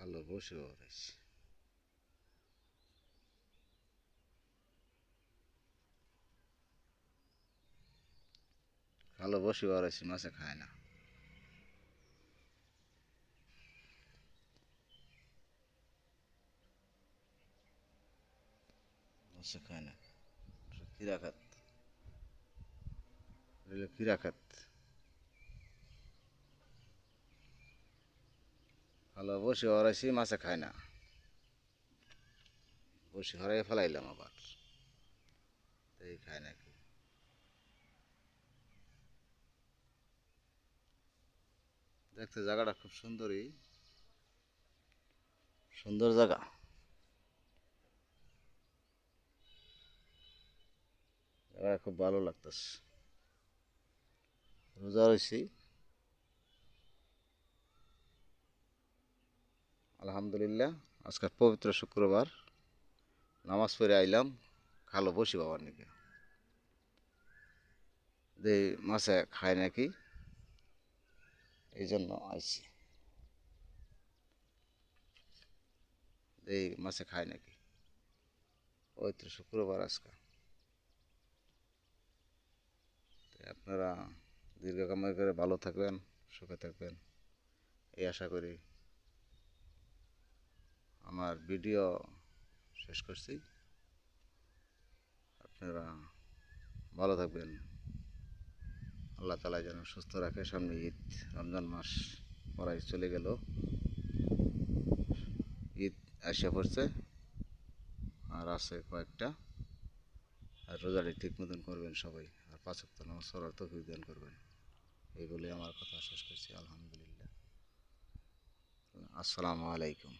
ভালো বসে বেড়াইছি। ভালো বসে বেড়াইছি, মাছে খায় না। মাছে খায় না, খিরা খাত, খিরা খাত। ভালো বসে বেড়াইছি, মাছে খায় না। বসে হরাই ফেলাইলাম আবার, এই খায় নাকি। দেখতে জায়গাটা খুব সুন্দরই, সুন্দর জায়গা। জায়গা খুব ভালো লাগতেছে। রোজা রয়েছি, আলহামদুলিল্লাহ। আজকে পবিত্র শুক্রবার, নামাজ পড়ে আইলাম খালো বসি বাবার নাকি, যে মাছে খায় নাকি, এই জন্য আইছি। এই মাছে খায় নাকি, পবিত্র শুক্রবার আজকে। আপনারা দীর্ঘ কামাই করে ভালো থাকবেন, সুখে থাকবেন, এই আশা করি। আমার ভিডিও শেষ করছি। আপনারা ভালো থাকবেন, আল্লাহ তাআলা যেন সুস্থ রাখে। সামনে ঈদ, রমজান মাস পড়াই চলে গেল, ঈদ আসা পড়ছে, আর আছে কয়েকটা। আর রোজাটি ঠিক মতন করবেন সবাই, আর 5 ওয়াক্ত নামাজ পড়ার তৌফিক দান করবেন। এই বলে আমার কথা শেষ করছি। আলহামদুলিল্লাহ। আসসালামু আলাইকুম।